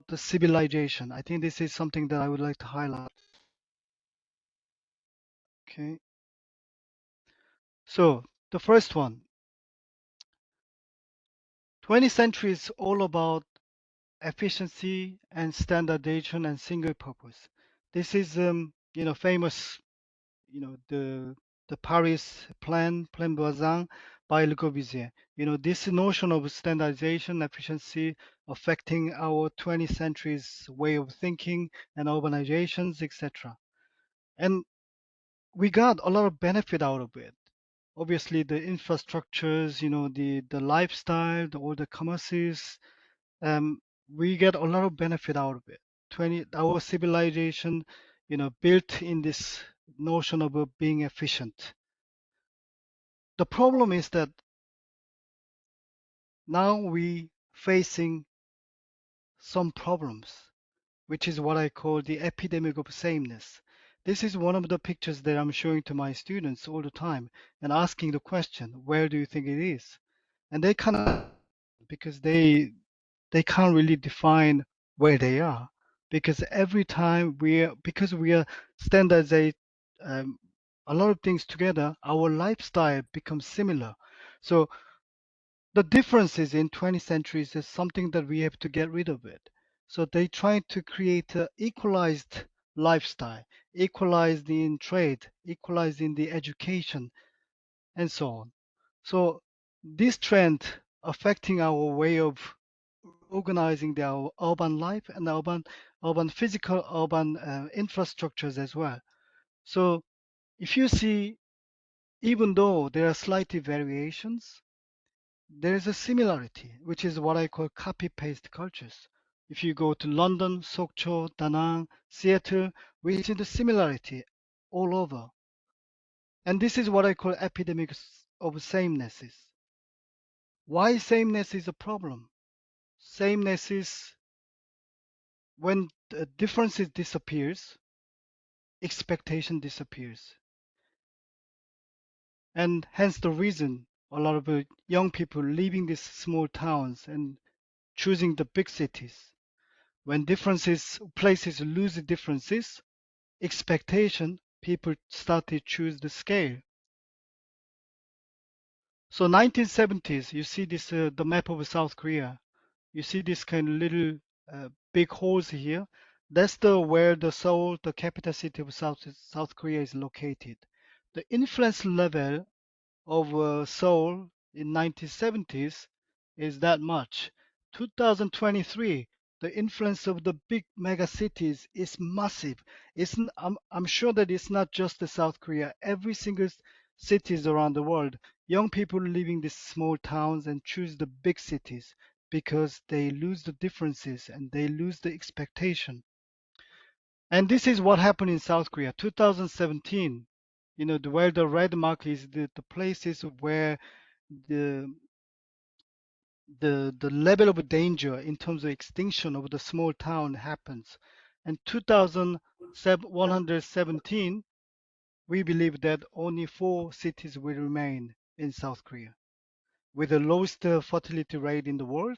the civilization. I think this is something that I would like to highlight. Okay. So the first one, 20th century is all about efficiency and standardization and single purpose. This is, famous, the Paris Plan Voisin by Le Corbusier. This notion of standardization, efficiency affecting our 20th century's way of thinking and urbanizations, etc. And we got a lot of benefit out of it. Obviously, the infrastructures, the lifestyle, all the commerces, um, we get a lot of benefit out of it. Our civilization, built in this notion of being efficient. The problem is that now we facing some problems, which is what I call the epidemic of sameness. This is one of the pictures that I'm showing to my students all the time and asking the question, where do you think it is? And they kind of, because they can't really define where they are, because every time because we are standardized um, a lot of things together, our lifestyle becomes similar. So the differences in 20th centuries is something that we have to get rid of it. So they try to create a equalized lifestyle, equalized in trade, equalized in the education, and so on. So this trend affecting our way of organizing our urban life and urban physical urban infrastructures as well. So if you see, even though there are slightly variations, there is a similarity, which is what I call copy-paste cultures. If you go to London, Sokcho, Da Nang, Seattle, we see the similarity all over. And this is what I call epidemics of samenesses. Why sameness is a problem? Sameness is when the differences disappears, expectation disappears. And hence the reason a lot of young people leaving these small towns and choosing the big cities. When places lose the differences, expectation, people start to choose the scale. So 1970s, you see this, the map of South Korea. You see this kind of little big holes here. That's where the Seoul, the capital city of South Korea, is located. The influence level of Seoul in 1970s is that much. 2023, the influence of the big mega cities is massive. I'm sure that it's not just the South Korea. Every single cities around the world, young people leaving these small towns and choose the big cities because they lose the differences and they lose the expectation. And this is what happened in South Korea. 2017, where the red mark is the places where the the level of danger in terms of extinction of the small town happens. And 2117, we believe that only 4 cities will remain in South Korea, with the lowest fertility rate in the world,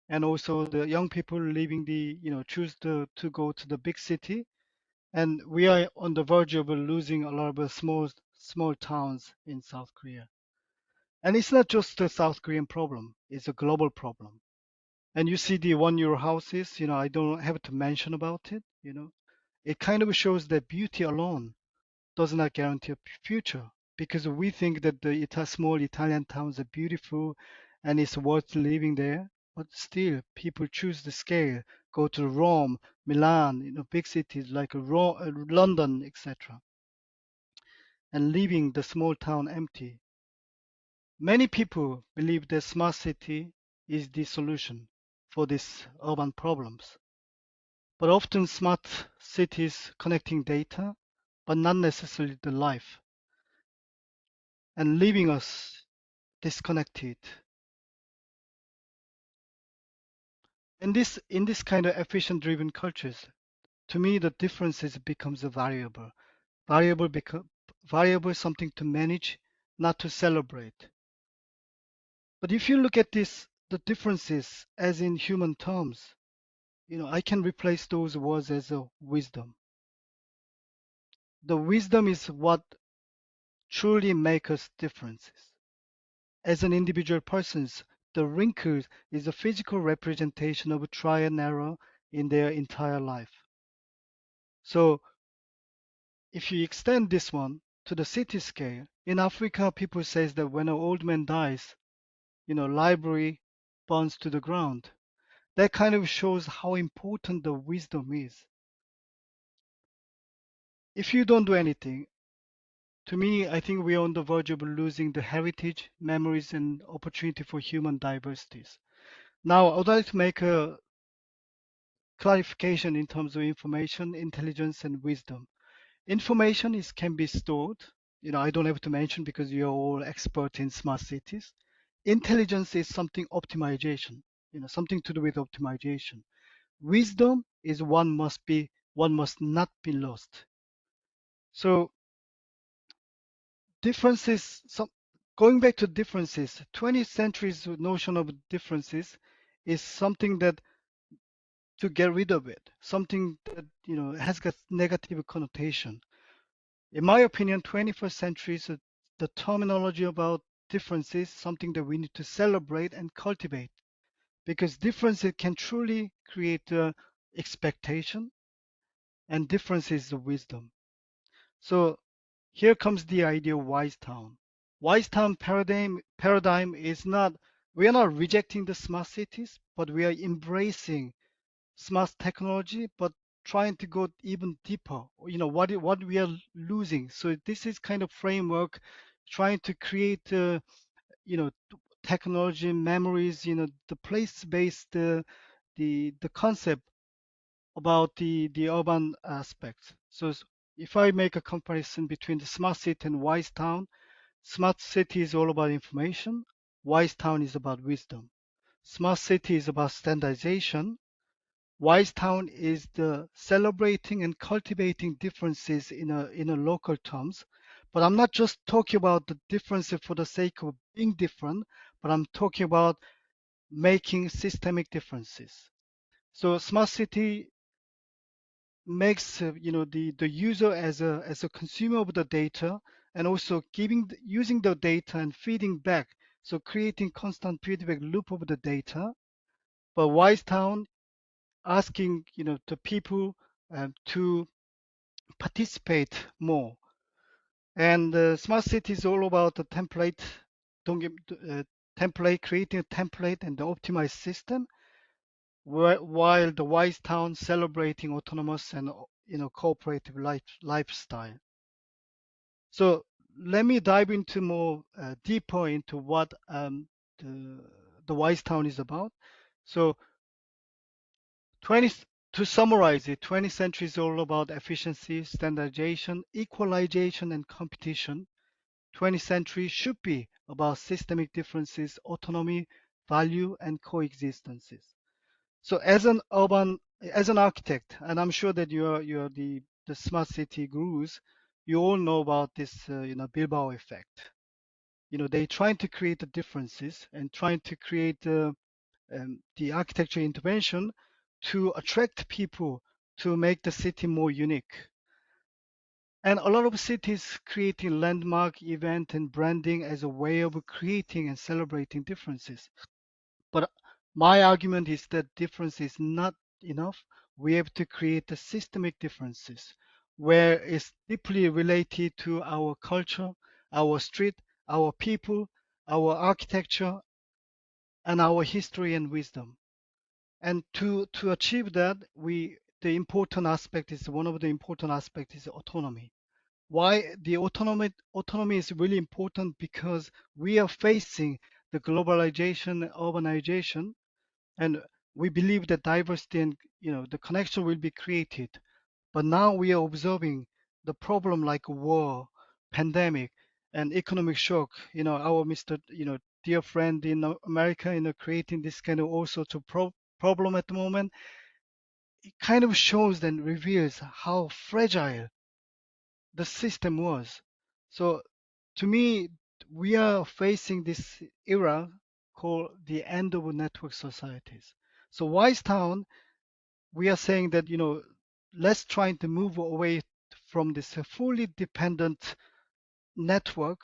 and also the young people leaving choose to go to the big city. And we are on the verge of losing a lot of small towns in South Korea. And it's not just a South Korean problem, it's a global problem. And you see the €1 houses, I don't have to mention about it. It kind of shows that beauty alone does not guarantee a future, because we think that the small Italian towns are beautiful and it's worth living there. But still, people choose the scale, go to Rome, Milan, big cities like London, etc., and leaving the small town empty. Many people believe that smart city is the solution for these urban problems. But often smart cities connecting data, but not necessarily the life, and leaving us disconnected. In this kind of efficient driven cultures, to me the differences becomes a variable. Variable is something to manage, not to celebrate. But if you look at the differences as in human terms, I can replace those words as a wisdom. The wisdom is what truly makes us differences. As an individual persons, the wrinkle is a physical representation of a trial and error in their entire life. So if you extend this one to the city scale, in Africa, people says that when an old man dies, library burns to the ground. That kind of shows how important the wisdom is. If you don't do anything, to me, I think we are on the verge of losing the heritage, memories, and opportunity for human diversities. Now, I would like to make a clarification in terms of information, intelligence, and wisdom. Information is can be stored. I don't have to mention because you're all expert in smart cities. Intelligence is something optimization, something to do with optimization. Wisdom is one must not be lost. So differences, some going back to differences, 20th century's notion of differences is something that to get rid of it, something that has got negative connotation. In my opinion, 21st century is the terminology about differences, something that we need to celebrate and cultivate because differences can truly create expectation and difference is the wisdom. So here comes the idea of wise town. Wise town paradigm is not we are not rejecting the smart cities, but we are embracing smart technology, but trying to go even deeper. What we are losing. So this is kind of framework trying to create technology memories, the place-based the concept about the urban aspects. So if I make a comparison between the smart city and wise town, smart city is all about information, wise town is about wisdom. Smart city is about standardization, wise town is the celebrating and cultivating differences in a local terms. But I'm not just talking about the differences for the sake of being different, but I'm talking about making systemic differences. So smart city makes the user as a consumer of the data and also using the data and feeding back, so creating constant feedback loop of the data. But wise town asking the people to participate more. And smart city is all about the template, don't get, template, creating a template and the optimized system, while the wise town celebrating autonomous and cooperative lifestyle. So let me dive into more deeper into what the wise town is about. So 20 to summarize it, 20th century is all about efficiency, standardization, equalization, and competition. 20th century should be about systemic differences, autonomy, value, and coexistences. So as an architect, and I'm sure that you're the smart city gurus, you all know about this, Bilbao effect. They trying to create the differences and trying to create the architecture intervention to attract people to make the city more unique. And a lot of cities creating landmark event and branding as a way of creating and celebrating differences. But my argument is that difference is not enough. We have to create the systemic differences where it's deeply related to our culture, our street, our people, our architecture, and our history and wisdom. And to achieve that, the important aspect is one of the important aspects is autonomy. Why the autonomy is really important because we are facing the globalization, urbanization, and we believe that diversity and the connection will be created. But now we are observing the problem like war, pandemic, and economic shock. Our Mr. Dear friend in America, creating this kind of all sorts of problem at the moment. It kind of shows and reveals how fragile the system was. So to me, we are facing this era called the end of network societies. So Wise Town we are saying that, let's try to move away from this fully dependent network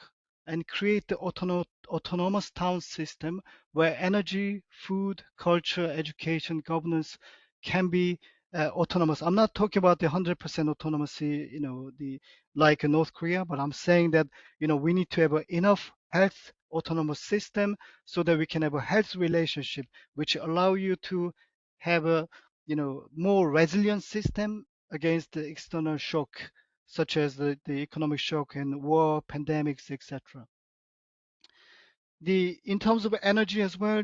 and create the autonomous town system where energy, food, culture, education, governance can be autonomous. I'm not talking about the 100% autonomy, the like in North Korea, but I'm saying that, we need to have enough health autonomous system so that we can have a health relationship, which allow you to have a, more resilient system against the external shock such as the economic shock and war, pandemics, etc. The in terms of energy as well,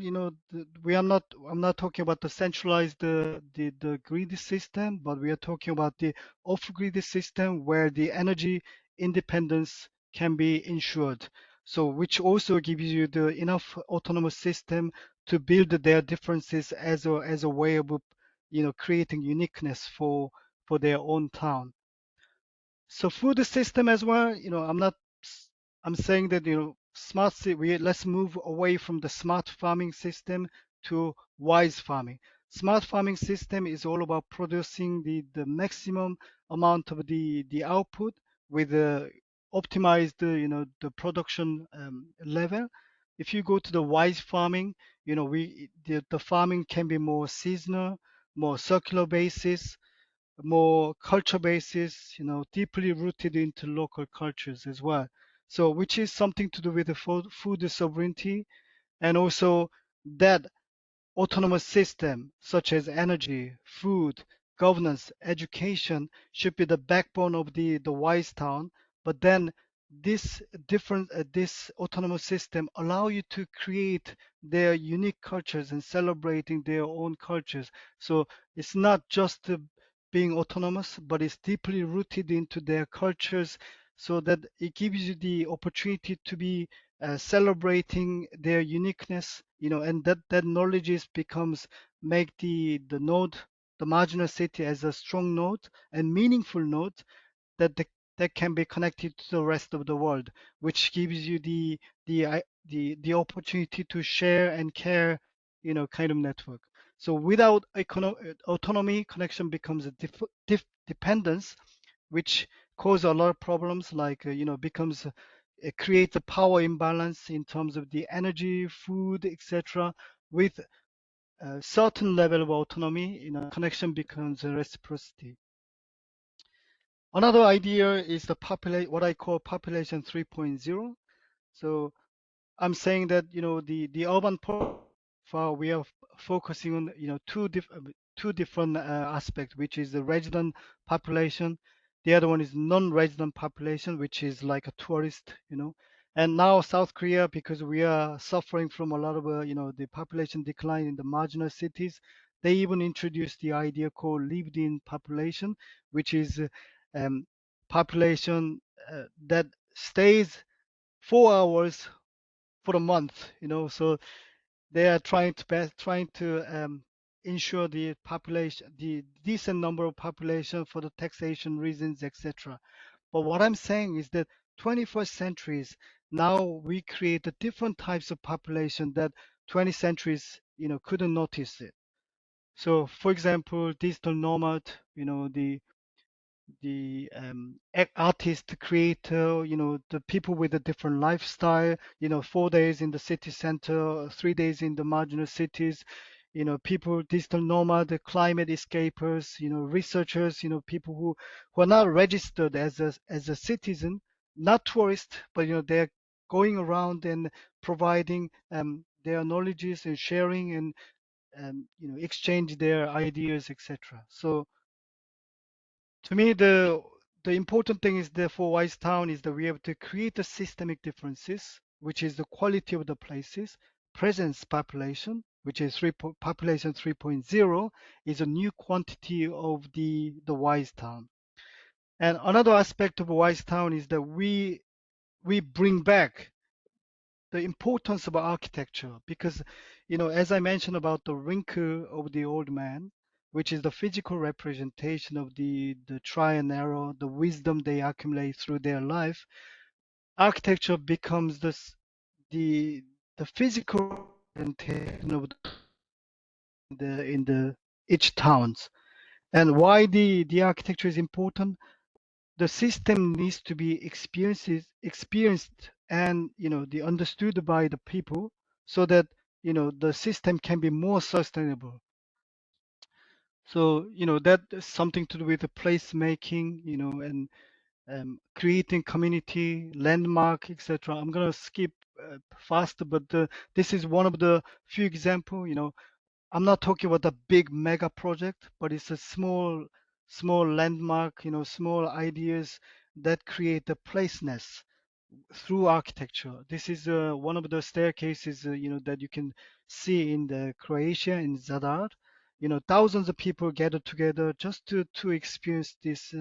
we are not. I'm not talking about the centralized the grid system, but we are talking about the off-grid system where the energy independence can be ensured. So, which also gives you the enough autonomous system to build their differences as a way of creating uniqueness for their own town. So food system as well, I'm saying that, smart city, let's move away from the smart farming system to wise farming. Smart farming system is all about producing the maximum amount of the output with the optimized, the production level. If you go to the wise farming, the farming can be more seasonal, more circular basis, more culture basis, deeply rooted into local cultures as well. So, which is something to do with the food sovereignty, and also that autonomous system such as energy, food, governance, education should be the backbone of the wise town. But then this autonomous system allow you to create their unique cultures and celebrating their own cultures. So it's not just being autonomous, but it's deeply rooted into their cultures, so that it gives you the opportunity to be celebrating their uniqueness, and that knowledge is becomes make the node, the marginal city as a strong node and meaningful node that that can be connected to the rest of the world, which gives you the opportunity to share and care, kind of network. So without autonomy, connection becomes a dependence, which cause a lot of problems like becomes it creates a power imbalance in terms of the energy, food, etc. With a certain level of autonomy, connection becomes a reciprocity. Another idea is the what I call population 3.0. So I'm saying that, the urban profile, we are focusing on, two different aspects, which is the resident population. The other one is non-resident population, which is like a tourist, And now South Korea, because we are suffering from a lot of, the population decline in the marginal cities, they even introduced the idea called lived-in population, which is um, population that stays 4 hours for a month, so they are trying to ensure the population, the decent number of population for the taxation reasons, etc. But what I'm saying is that 21st centuries now we create a different types of population that 20th centuries, couldn't notice it. So, for example, digital nomad, the artist, creator, the people with a different lifestyle, 4 days in the city center, 3 days in the marginal cities, people, digital nomad, the climate escapers, researchers, people who are not registered as a citizen, not tourist, but they're going around and providing their knowledges and sharing and exchange their ideas, etc. So to me, the important thing is that for Wise Town is that we have to create the systemic differences, which is the quality of the places, presence population, which is population 3.0, is a new quantity of the Wise Town. And another aspect of Wise Town is that we bring back the importance of architecture, because as I mentioned about the wrinkle of the old man, which is the physical representation of the try and error, the wisdom they accumulate through their life. Architecture becomes the the physical representation of the in the each towns. And why the architecture is important? The system needs to be experienced and the understood by the people, so that the system can be more sustainable. So that is something to do with the placemaking, and creating community landmark, etc. I'm gonna skip fast, but this is one of the few example. I'm not talking about the big mega project, but it's a small landmark, small ideas that create a placeness through architecture. This is one of the staircases, that you can see in the Croatia in Zadar. Thousands of people gathered together just to experience these,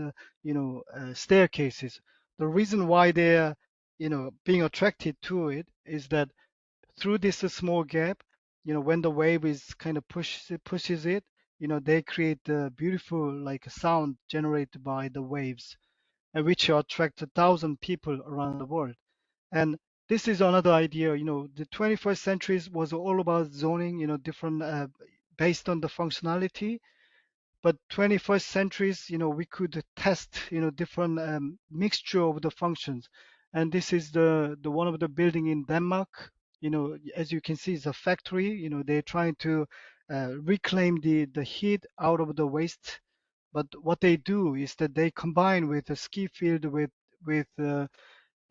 staircases. The reason why they're, being attracted to it is that through this small gap, when the wave is kind of pushes it, they create the beautiful like sound generated by the waves, and which attract 1,000 people around the world. And this is another idea. The 21st century was all about zoning, different based on the functionality. But 21st centuries, we could test, different mixture of the functions. And this is the one of the building in Denmark. As you can see, it's a factory. They're trying to reclaim the heat out of the waste. But what they do is that they combine with a ski field with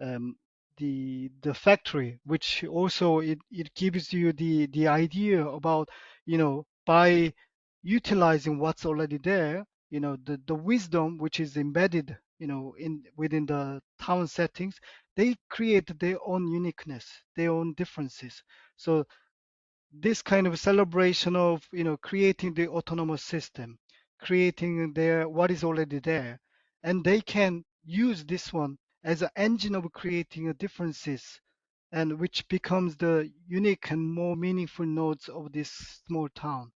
um, the factory, which also it gives you the idea about, by utilizing what's already there, the wisdom which is embedded, in within the town settings. They create their own uniqueness, their own differences. So this kind of celebration of, creating the autonomous system, creating their what is already there, and they can use this one as an engine of creating a differences, and which becomes the unique and more meaningful nodes of this small town.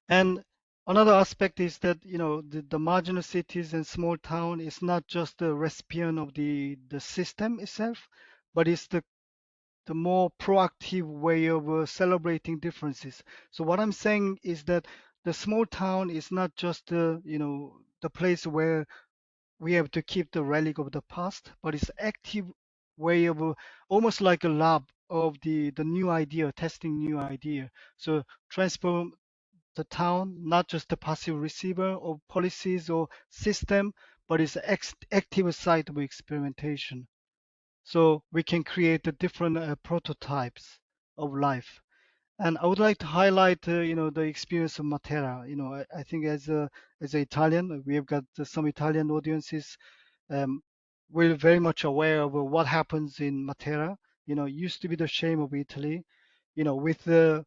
And another aspect is that, the marginal cities and small town is not just the recipient of the system itself, but it's the more proactive way of celebrating differences. So what I'm saying is that the small town is not just the place where we have to keep the relic of the past, but it's active way of almost like a lab of the new idea, testing new idea. So transform the town, not just a passive receiver of policies or system, but it's active site of experimentation. So we can create the different prototypes of life. And I would like to highlight, the experience of Matera. I think as an Italian, we have got some Italian audiences. Um, we're very much aware of what happens in Matera. It used to be the shame of Italy. With the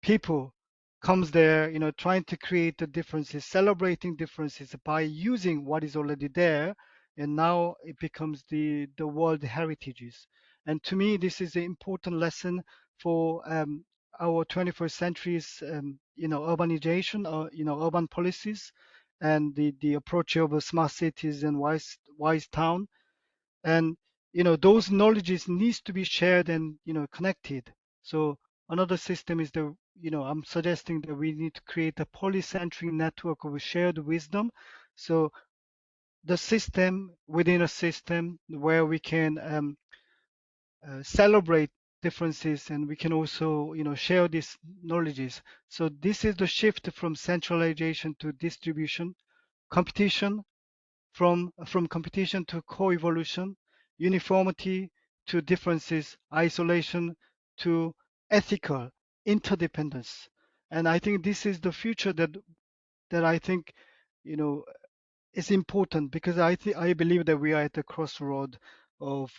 people comes there, trying to create the differences, celebrating differences by using what is already there, and now it becomes the world heritages. And to me, this is an important lesson for our 21st century's, urbanization, or urban policies, and the approach of smart cities and wise town. And those knowledges needs to be shared and connected. So another system is I'm suggesting that we need to create a polycentric network of shared wisdom. So the system within a system where we can celebrate differences, and we can also share these knowledges. So this is the shift from centralization to distribution, competition, from competition to co-evolution, uniformity to differences, isolation to ethical interdependence. And I think this is the future that I think you know is important, because I believe that we are at the crossroad of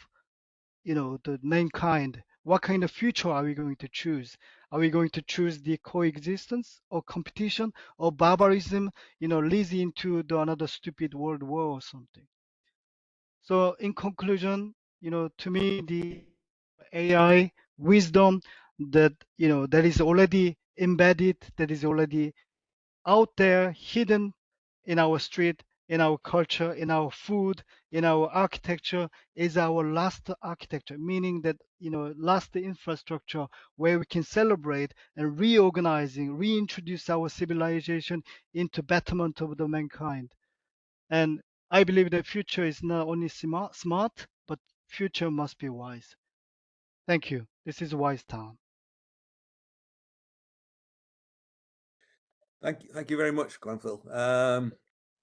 the mankind. What kind of future are we going to choose? Are we going to choose the coexistence or competition, or barbarism, leads into another stupid world war or something? So in conclusion, to me, the AI wisdom that that is already embedded, that is already out there, hidden in our street, in our culture, in our food, in our architecture is our last architecture, meaning that, last infrastructure where we can celebrate and reorganizing, reintroduce our civilization into betterment of the mankind. And I believe the future is not only smart, but future must be wise. Thank you. This is Wise Town. Thank you very much, Glanville.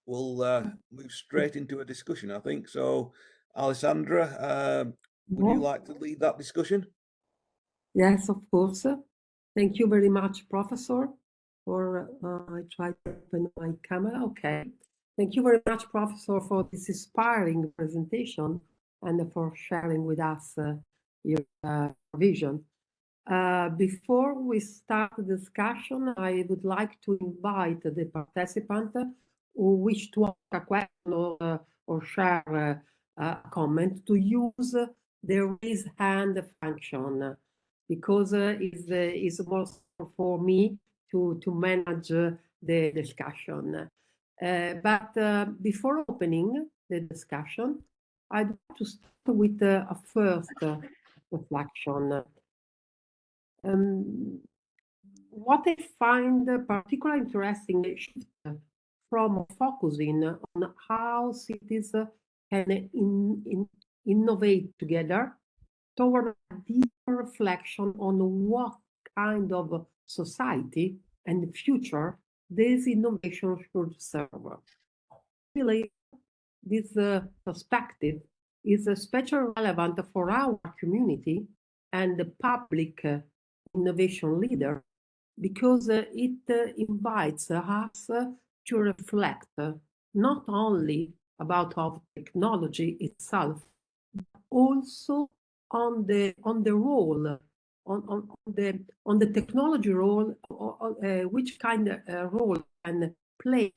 We'll move straight into a discussion, I think. So, Alessandra, would you Yeah. like to lead that discussion? Yes, of course. Thank you very much, Professor, for I try to open my camera. Okay. Thank you very much, Professor, for this inspiring presentation and for sharing with us your vision. Before we start the discussion, I would like to invite the participant who wish to ask a question or share a comment to use the raise hand function because it's more for me to manage the discussion. But before opening the discussion, I'd like to start with a first reflection. What I find particularly interesting is shift from focusing on how cities can innovate together toward a deeper reflection on what kind of society and future this innovation should serve. I believe this perspective is especially relevant for our community and the public innovation leader because it invites us to reflect not only about our technology itself, also on the role on the technology role, which kind of role can play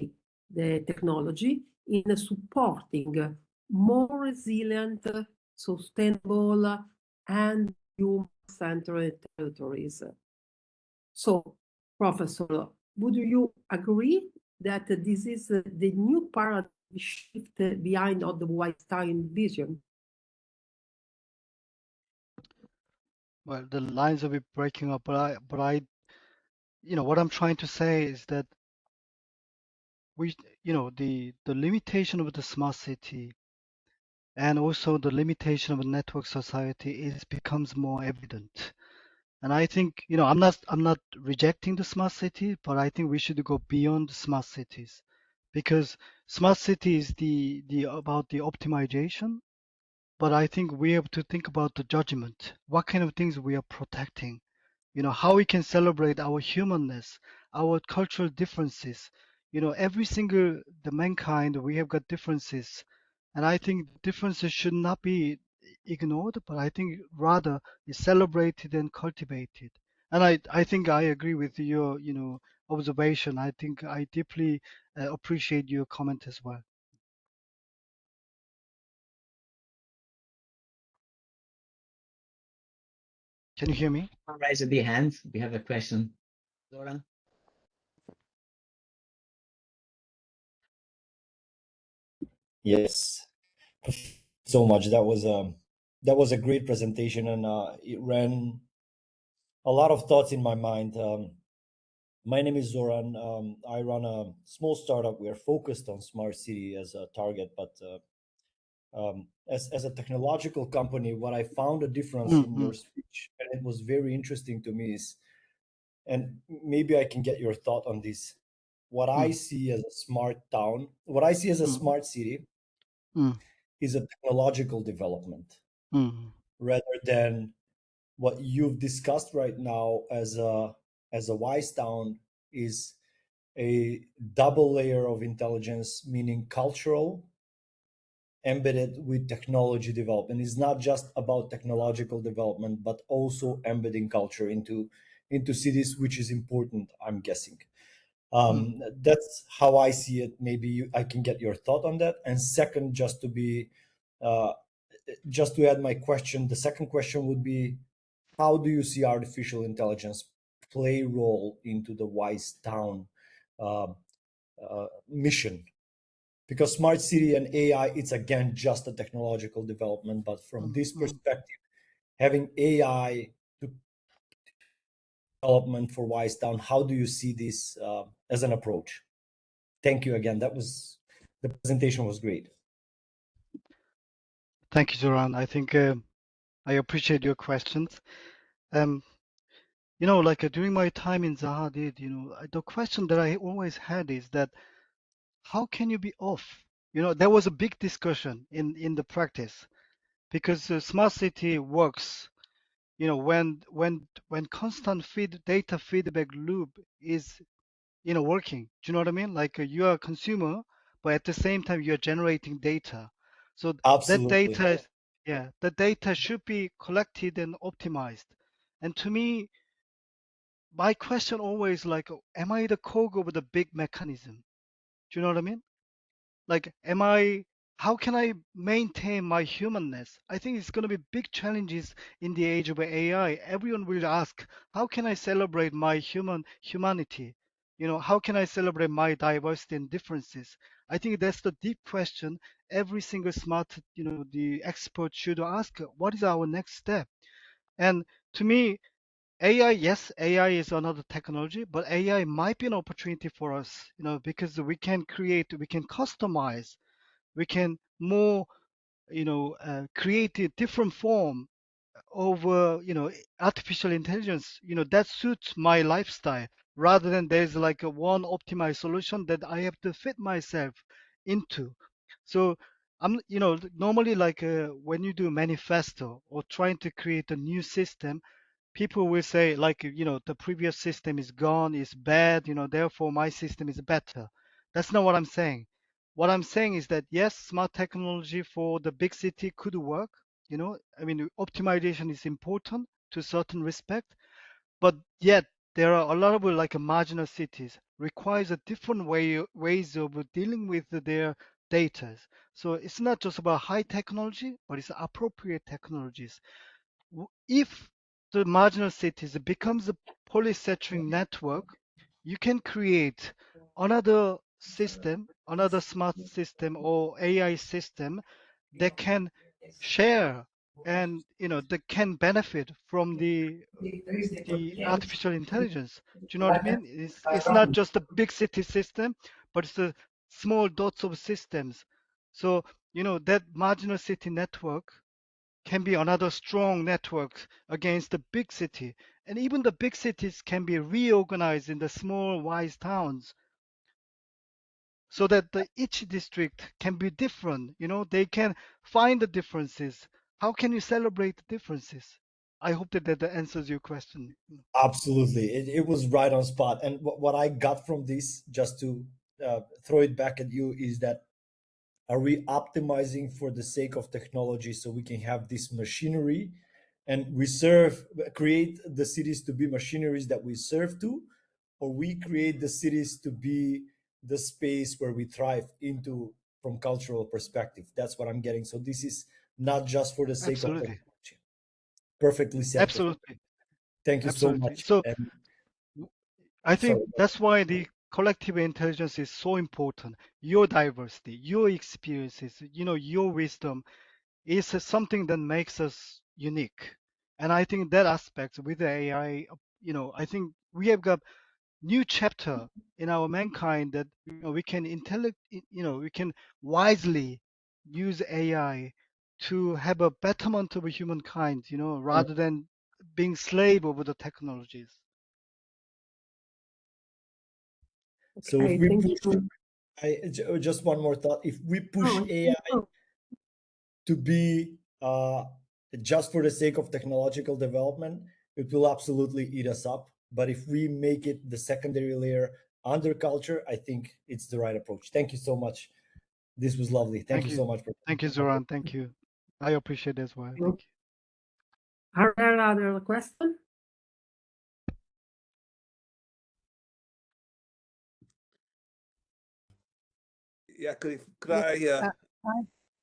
the technology in supporting more resilient, sustainable, and human-centered territories. So, Professor, would you agree that this is the new paradigm shift behind all the Weinstein vision? Well, the lines will be breaking up, but I, what I'm trying to say is that the limitation of the smart city and also the limitation of a network society is becomes more evident. And I think, I'm not rejecting the smart city, but I think we should go beyond smart cities because smart city is the about the optimization, but I think we have to think about the judgment. What kind of things we are protecting? How we can celebrate our humanness, our cultural differences. Every single the mankind we have got differences, and I think differences should not be ignored, but I think rather is celebrated and cultivated. And I think I agree with your observation. I think I deeply appreciate your comment as well. Can you hear me? Raise the hand. We have a question. Zoran? Yes, so much. That was a great presentation, and it ran a lot of thoughts in my mind. My name is Zoran. I run a small startup. We are focused on smart city as a target, but as a technological company, what I found a difference in Mm-hmm. your speech, and it was very interesting to me, is, and maybe I can get your thought on this. What I see as a smart town, what I see as a Mm-hmm. smart city, is a technological development Mm-hmm. rather than what you've discussed right now as a wise town is a double layer of intelligence, meaning cultural embedded with technology development. It's not just about technological development but also embedding culture into cities, which is important, I'm guessing. That's how I see it. Maybe I can get your thought on that. And second, uh, just to add my question, the second question would be, how do you see artificial intelligence play role into the wise town uh, mission? because smart city and AI, it's again just a technological development. But from this Mm-hmm. perspective, having AI to development for Wise Town, how do you see this as an approach? Thank you again. The presentation was great. Thank you, Zoran. I think I appreciate your questions. Like during my time in Zahadid, the question that I always had is that how can you be off? There was a big discussion in the practice because smart city works, when constant data feedback loop is, working. Do you know what I mean? Like you are a consumer, but at the same time you're generating data. So that Absolutely. data is, yeah, the data should be collected and optimized. And to me, my question always like, am I the cog of the big mechanism? Do you know what I mean? Like, how can I maintain my humanness? I think it's going to be big challenges in the age of AI. Everyone will ask, how can I celebrate my humanity? How can I celebrate my diversity and differences? I think that's the deep question every single smart, the expert should ask, what is our next step? And to me, AI, yes, AI is another technology, but AI might be an opportunity for us, because we can customize, we can more, create a different form of, artificial intelligence, that suits my lifestyle rather than there's like a one optimized solution that I have to fit myself into. So normally like when you do manifesto or trying to create a new system, people will say like, the previous system is gone, is bad, therefore my system is better. That's not what I'm saying. What I'm saying is that yes, smart technology for the big city could work. I mean, optimization is important to a certain respect, but yet there are a lot of like marginal cities requires a different ways of dealing with their data. So it's not just about high technology, but it's appropriate technologies. If the marginal cities becomes a polycentric network, you can create another system, another smart system or AI system that can share and that can benefit from the artificial intelligence. Do you know what I mean? It's not just a big city system, but it's the small dots of systems. So, that marginal city network can be another strong network against the big city. And even the big cities can be reorganized in the small wise towns so that each district can be different. They can find the differences. How can you celebrate the differences? I hope that answers your question. Absolutely. It was right on spot. And what I got from this, just to throw it back at you, is that are we optimizing for the sake of technology so we can have this machinery and create the cities to be machineries that we serve to, or we create the cities to be the space where we thrive into from cultural perspective? That's what I'm getting. So this is not just for the sake of Absolutely. technology. Perfectly said. Absolutely. Thank you so Absolutely. much. So And I think sorry. that's why the collective intelligence is so important. Your diversity, your experiences, your wisdom is something that makes us unique. And I think that aspect with the AI, I think we have got new chapter in our mankind that we can we can wisely use AI to have a betterment of humankind, rather than being slave over the technologies. So if Okay, we thank push, you. just one more thought. If we push Oh, AI oh, to be just for the sake of technological development, it will absolutely eat us up. But if we make it the secondary layer under culture, I think it's the right approach. Thank you so much. This was lovely. Thank Thank you you. so much. Thank you, Zoran. Thank you. I appreciate it as well. oh. Thank you. Are there other questions? Yeah, could Yeah,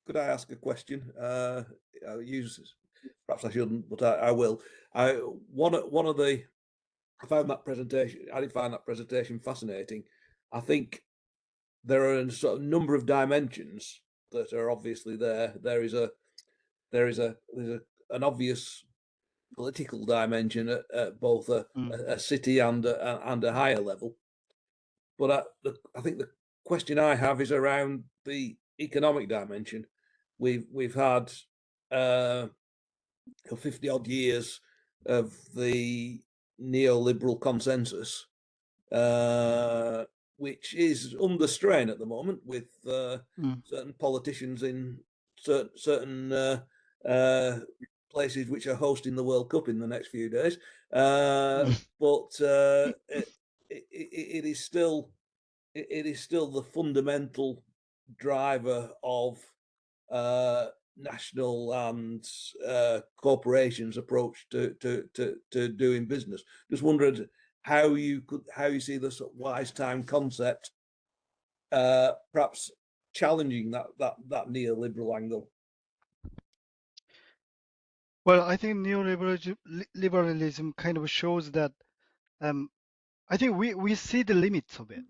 could I ask a question? I'll use, perhaps I shouldn't, but I will. One of the, I did find that presentation fascinating. I think there are a sort of number of dimensions that are obviously there. There's an obvious political dimension at both a city and a higher level. But I think the question I have is around the economic dimension. We've had 50 odd years of the neoliberal consensus, which is under strain at the moment with certain politicians in certain places which are hosting the World Cup in the next few days. But it is still the fundamental driver of national and corporations' approach to doing business. Just wondered how you see the sort of wise time concept, perhaps challenging that neoliberal angle. Well, I think neoliberalism kind of shows that I think we see the limits of it.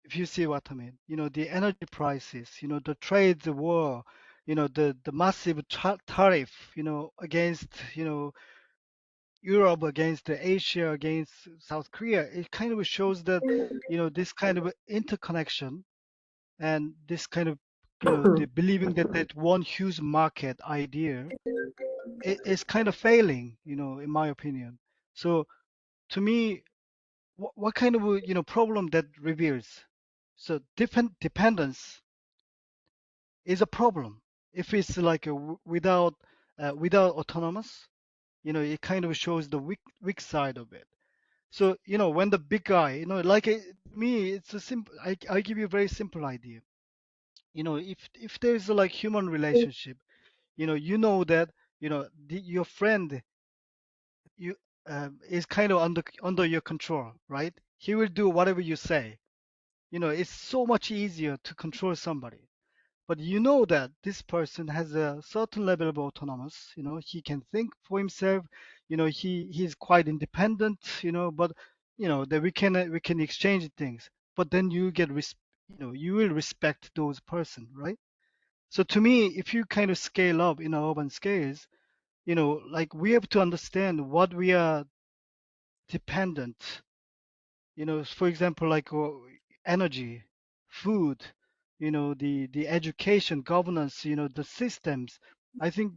If you see what I mean, the energy prices, the trade war, the massive tariff, against, Europe, against Asia, against South Korea. It kind of shows that, this kind of interconnection and this kind of, the believing that one huge market idea is kind of failing, in my opinion. So to me, what kind of problem that reveals? So dependence is a problem. If it's like without autonomous, it kind of shows the weak side of it. So when the big guy, like me, it's a simple. I give you a very simple idea. If there's a like human relationship, that your friend you is kind of under your control, right? He will do whatever you say. It's so much easier to control somebody. But that this person has a certain level of autonomous, he can think for himself, he's quite independent, but that we can exchange things. But then you get you will respect those person, right? So to me, if you kind of scale up in urban scales, like we have to understand what we are dependent, for example, like energy, food, the education, governance, the systems. I think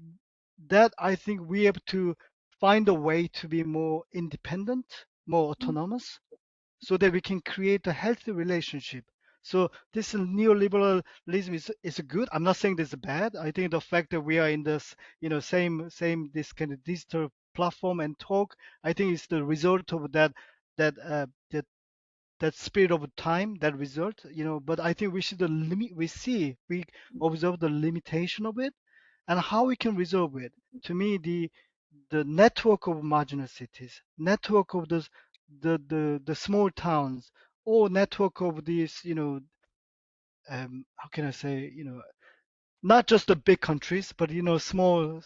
we have to find a way to be more independent, more autonomous, so that we can create a healthy relationship. So this neoliberalism is good. I'm not saying this is bad. I think the fact that we are in this, same this kind of digital platform and talk, I think it's the result of that that spirit of time, that result, but I think we should we observe the limitation of it and how we can resolve it. To me, the network of marginal cities, network of the small towns, or network of these, how can I say, not just the big countries, but small,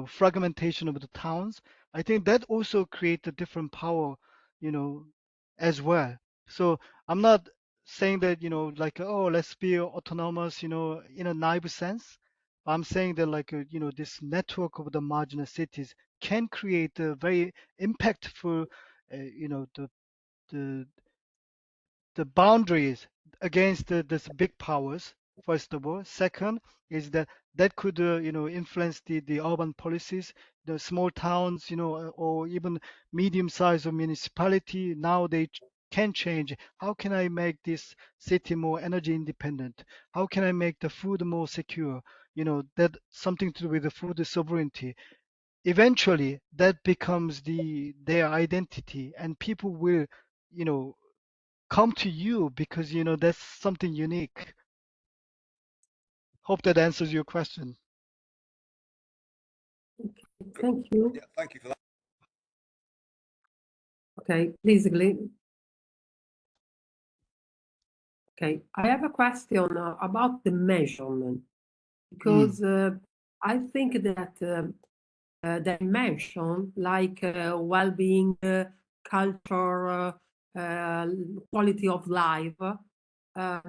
fragmentation of the towns. I think that also create a different power, you know, as well. So I'm not saying that, like, oh, let's be autonomous, in a naive sense. I'm saying that, like, this network of the marginal cities can create a very impactful, the the boundaries against this big powers, first of all. Second is that could influence the urban policies, the small towns, or even medium size of municipality. Now they can change. How can I make this city more energy independent? How can I make the food more secure? That something to do with the food sovereignty. Eventually that becomes their identity, and people will you know come to you because that's something unique. Hope that answers your question. Thank you. Yeah, thank you for that. Okay, please, Glenn. Okay, I have a question about the measurement, because I think that dimension like well-being, culture, quality of life are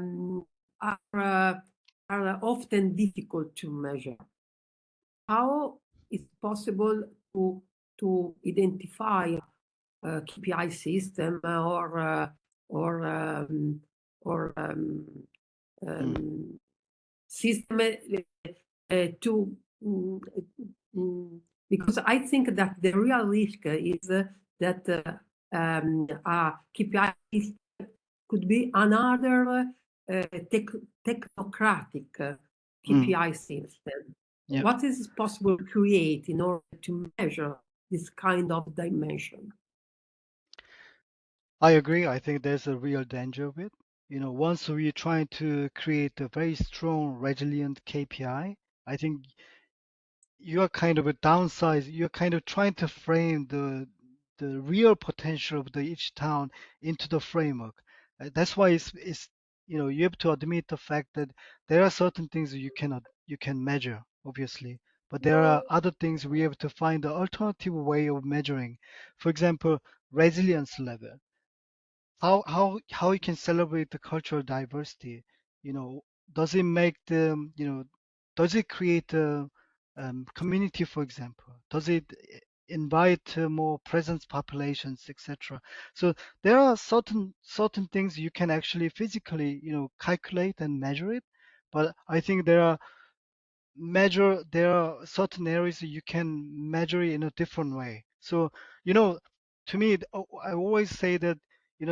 often difficult to measure. How is it possible to identify a KPI system or system to because I think that the real risk is that KPI system could be another technocratic KPI system. Yeah. What is possible to create in order to measure this kind of dimension? I agree. I think there's a real danger of it. Once we're trying to create a very strong, resilient KPI, I think you're kind of a downsize. You're kind of trying to frame the real potential of the each town into the framework. That's why it's you have to admit the fact that there are certain things that you can measure, obviously, but there are other things we have to find an alternative way of measuring. For example, resilience level. How you can celebrate the cultural diversity. Does it make does it create a community, for example? Does it invite more presence populations, etc.? So there are certain things you can actually physically calculate and measure it, but I think there are certain areas that you can measure it in a different way. So to me, I always say that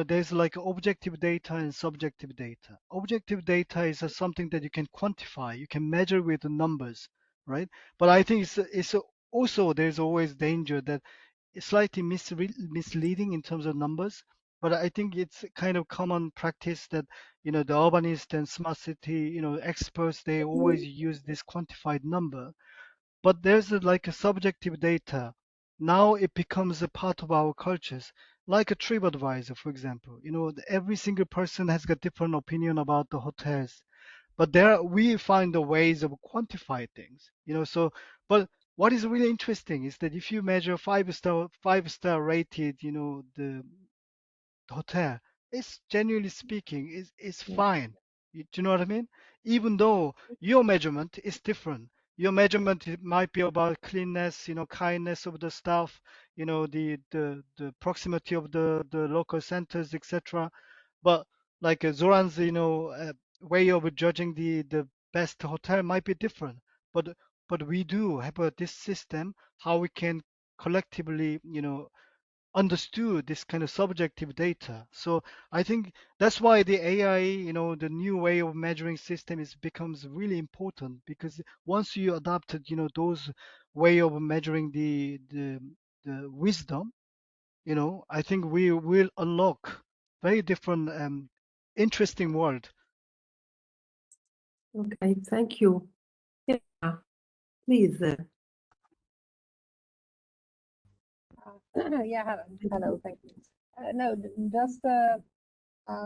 there's like objective data and subjective data. Objective data is something that you can quantify, you can measure with the numbers, right? But I think it's also there's always danger that it's slightly misleading in terms of numbers. But I think it's kind of common practice that the urbanist and smart city experts, they always use this quantified number. But there's like a subjective data. Now it becomes a part of our cultures, like a trip advisor, for example. Every single person has got different opinion about the hotels, but there we find the ways of quantify things. So but what is really interesting is that if you measure five star rated, the hotel, it's genuinely speaking is fine. Do you know what I mean? Even though your measurement is different. Your measurement, it might be about cleanness, kindness of the staff, the proximity of the local centers, etc. But like Zoran's, way of judging the best hotel might be different. But we do have this system how we can collectively, understood this kind of subjective data. So I think that's why the AI, the new way of measuring system is becomes really important, because once you adopted, those way of measuring the wisdom, I think we will unlock very different, interesting world. Okay, thank you. Yeah, please. Yeah, hello, thank you. No, just a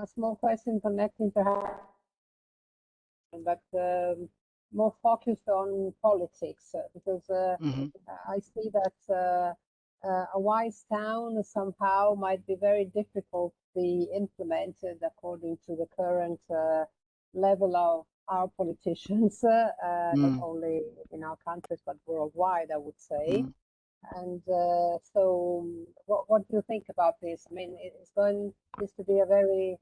small question connecting to how, but more focused on politics, because I see that a wise town somehow might be very difficult to be implemented according to the current level of our politicians, not only in our countries but worldwide, I would say. And so, what do you think about this? I mean, it's going this to be a very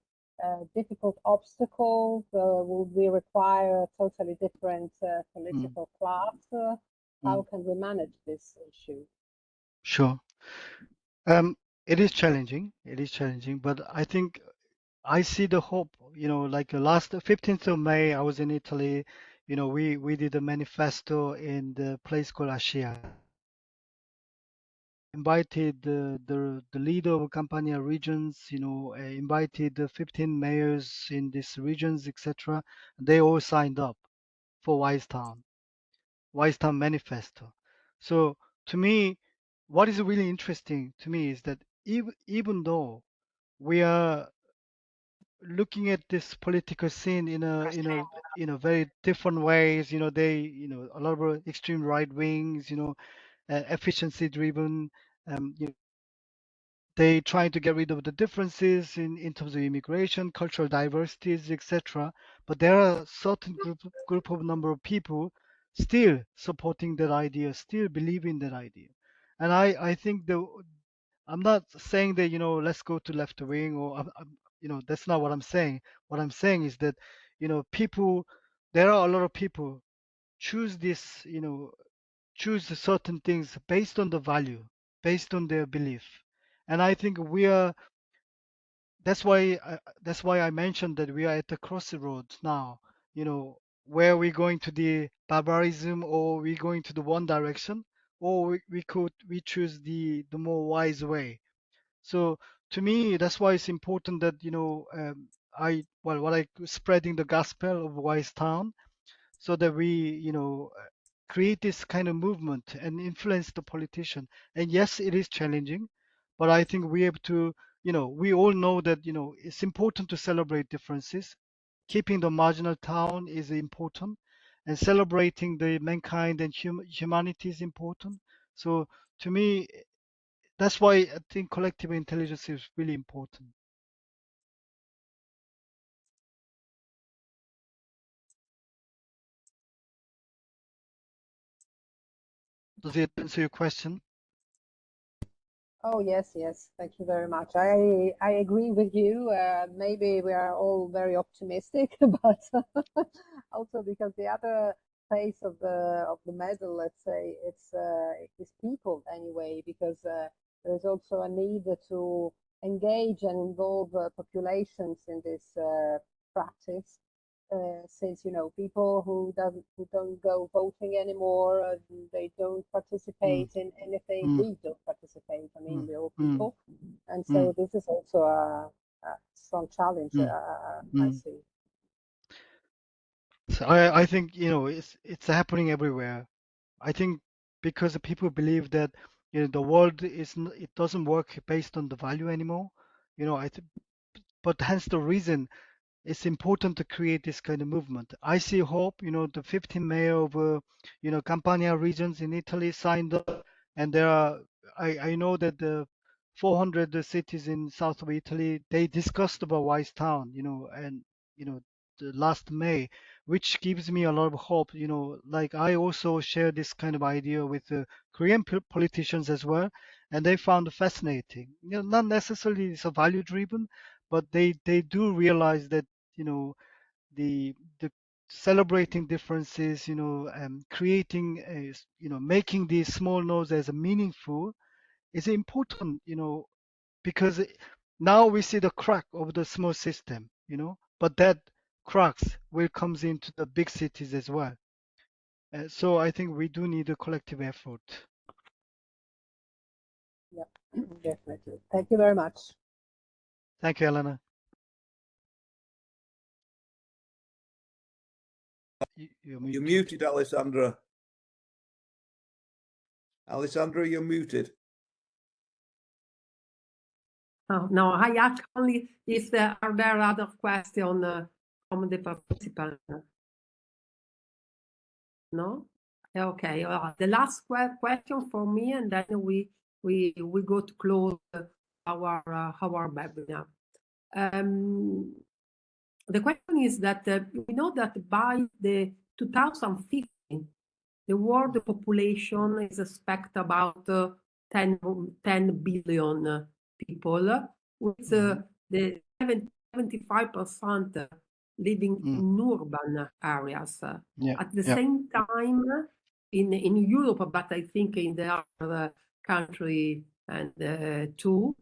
difficult obstacle. Will we require a totally different political class? How can we manage this issue? Sure. It is challenging. It is challenging, but I think I see the hope. Like last 15th of May, I was in Italy. We did a manifesto in the place called Ascia. Invited the leader of Campania regions, invited the 15 mayors in these regions, etc. They all signed up for Wise Town Manifesto. So to me, what is really interesting to me is that even though we are looking at this political scene in a very different ways, they a lot of extreme right wings, efficiency driven, they trying to get rid of the differences in terms of immigration, cultural diversities, etc. But there are certain group of number of people still supporting that idea, still believing that idea. And I think I'm not saying that, let's go to left wing, or that's not what I'm saying. What I'm saying is that, people, there are a lot of people choose this, choose certain things based on the value, based on their belief. And I think that's why I mentioned that we are at the crossroads now, where we're going to the barbarism, or we're going to the one direction, or we choose the more wise way. So to me, that's why it's important that, what I spreading the gospel of Wise Town, so that we, create this kind of movement and influence the politician. And yes, it is challenging, but I think we have to, we all know that, it's important to celebrate differences. Keeping the marginal town is important, and celebrating the mankind and humanity is important. So to me, that's why I think collective intelligence is really important. Does it answer your question? Oh, yes, yes. Thank you very much. I agree with you. Maybe we are all very optimistic, but also because the other face of the medal, let's say, it's people anyway, because there's also a need to engage and involve populations in this practice. Since people who don't go voting anymore, they don't participate in anything. Mm, We don't participate. I mean, mm, we're all mm, people, and mm, so this is also a strong challenge. mm, I mm. see. So I think, it's happening everywhere. I think because the people believe that, the world it doesn't work based on the value anymore. I think, but hence the reason it's important to create this kind of movement. I see hope. The 15 mayor of Campania regions in Italy signed up, and there are. I know that the 400 cities in south of Italy, they discussed about Wise Town. And the last May, which gives me a lot of hope. Like I also share this kind of idea with the Korean politicians as well, and they found it fascinating. Not necessarily it's a value driven, but they do realize that the celebrating differences, creating making these small nodes as a meaningful is important, because now we see the crack of the small system, but that cracks will comes into the big cities as well. So I think we do need a collective effort. Yeah, definitely. Thank you very much. Thank you, Elena. You're You're muted. muted, Alessandra. Alessandra, you're muted. Oh, no, I ask only if there are other questions from the participants. No? Okay. The last question for me, and then we go to close our webinar. The question is that we know that by the 2050, the world population is expected about 10 billion people, with the 75% living in urban areas. Yeah. At the Yeah. same time, in Europe, but I think in the other country and too,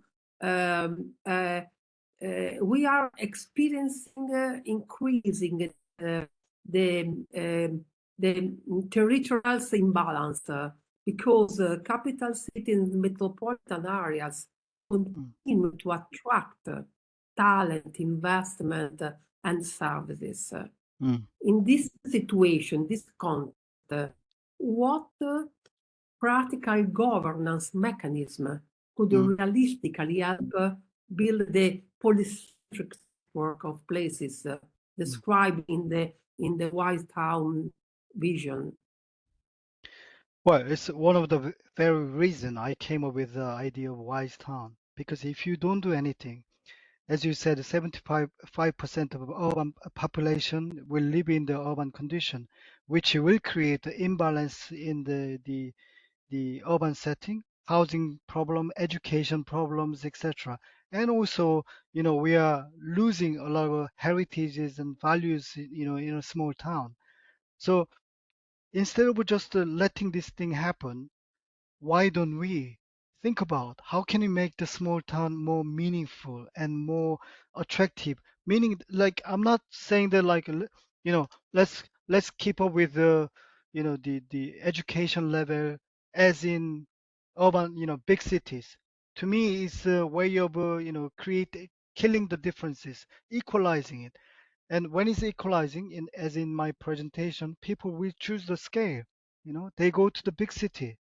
we are experiencing increasing the territorial imbalance because capital cities and metropolitan areas continue to attract talent, investment, and services. In this situation, this context, what practical governance mechanism could realistically help build the polycentric network of places described in the Wise Town vision? Well, it's one of the very reason I came up with the idea of Wise Town. because if you don't do anything, as you said, 75% of urban population will live in the urban condition, which will create an imbalance in the urban setting, housing problem, education problems, etc. And also, we are losing a lot of heritages and values, in a small town. So instead of just letting this thing happen, why don't we think about how can we make the small town more meaningful and more attractive? Meaning, like, I'm not saying that, like, let's keep up with the education level as in urban, big cities. To me, it's a way of create killing the differences, equalizing it. And when it's equalizing, as in my presentation, people will choose the scale. They go to the big city.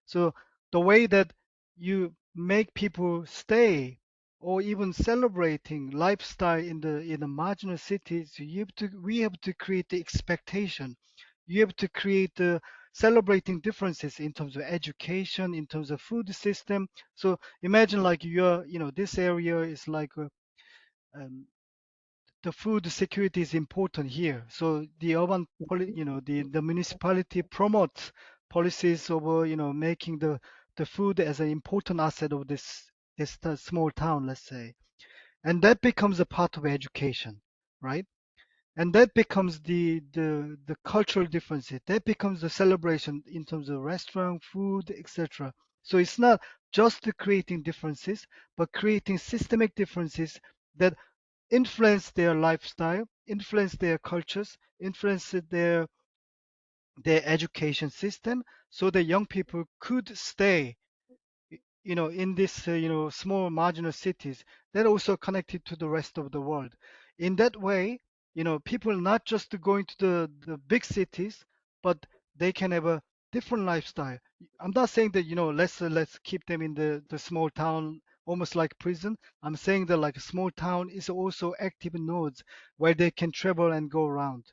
So the way that you make people stay or even celebrating lifestyle in the marginal cities, we have to create the expectation. You have to create the celebrating differences in terms of education, in terms of food system. So imagine like this area is like um, the food security is important here. So the urban, the municipality promotes policies over, making the food as an important asset of this small town, let's say, and that becomes a part of education, right? And that becomes the cultural differences. That becomes the celebration in terms of restaurant, food, etc. So it's not just the creating differences, but creating systemic differences that influence their lifestyle, influence their cultures, influence their education system, so that young people could stay, in this, small marginal cities that also connected to the rest of the world. In that way, people not just going to the big cities, but they can have a different lifestyle. I'm not saying that, let's keep them in the small town, almost like prison. I'm saying that like a small town is also active nodes where they can travel and go around.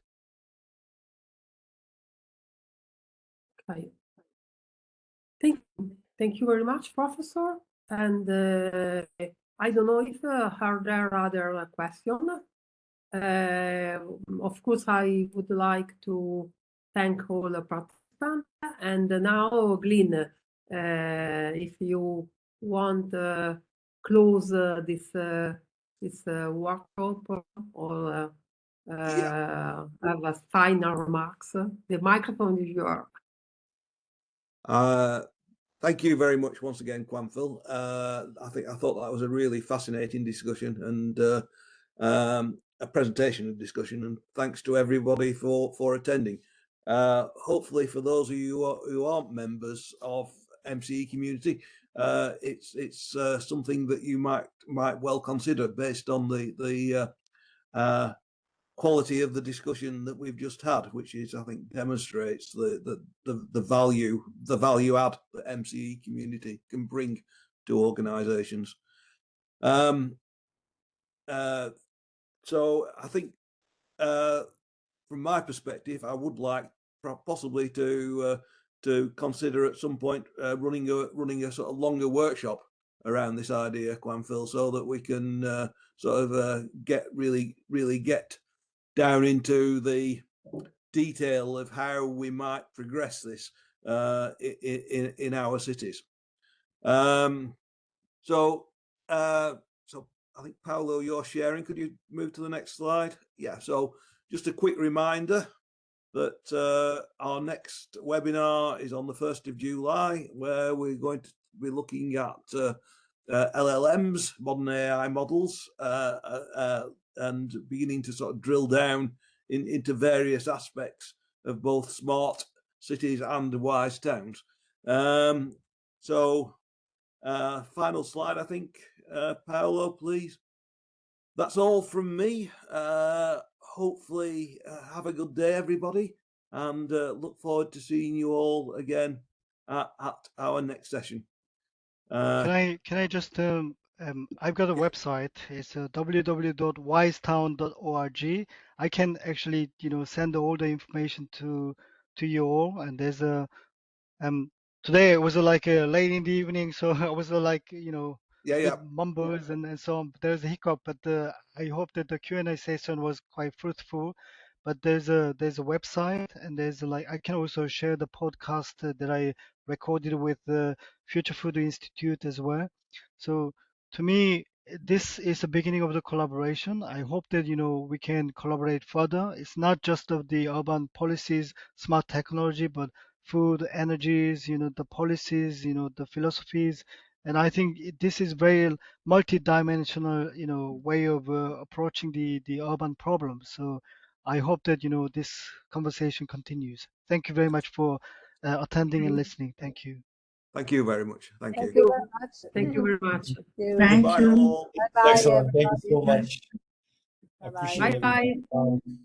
Okay. Thank you very much, Professor. And I don't know if are there other questions. Of course, I would like to thank all the participants. And now, Glyn, if you want close this workshop or have a final remarks, the microphone is yours. Thank you very much once again, Quanphil. I thought that was a really fascinating discussion and a presentation and discussion. And thanks to everybody for attending. Hopefully, for those of you who aren't members of MCE community, it's something that you might well consider based on the quality of the discussion that we've just had, which is, I think, demonstrates the value add that MCE community can bring to organisations. So I think, from my perspective, I would like possibly to consider at some point running a sort of longer workshop around this idea, Quanphil, so that we can get down into the detail of how we might progress this in our cities. So I think, Paolo, you're sharing. Could you move to the next slide? Yeah. So just a quick reminder that our next webinar is on the 1st of July, where we're going to be looking at LLMs, modern AI models, and beginning to sort of drill down into various aspects of both smart cities and wise towns. So final slide, I think, Paolo, please. That's all from me. Hopefully have a good day, everybody, and look forward to seeing you all again at our next session. Can I just I've got a website. It's www.wisetown.org. I can actually, send all the information to you all. And there's today it was like late in the evening, so I was like, Yeah, good yeah. mumbles and so on. There's a hiccup, but I hope that the Q&A session was quite fruitful. But there's a website, and there's like I can also share the podcast that I recorded with the Future Food Institute as well. So to me, this is the beginning of the collaboration. I hope that we can collaborate further. It's not just of the urban policies, smart technology, but food, energies, the policies, the philosophies. And I think this is very multi-dimensional, way of approaching the urban problems. So I hope that this conversation continues. Thank you very much for attending and listening. Thank you. Thank you very much. Thank Thank you. you very much. Thank you very much. Thank Goodbye you. all. Bye bye. Excellent. Thank you so much. Bye bye. Appreciate Bye it. bye. Bye.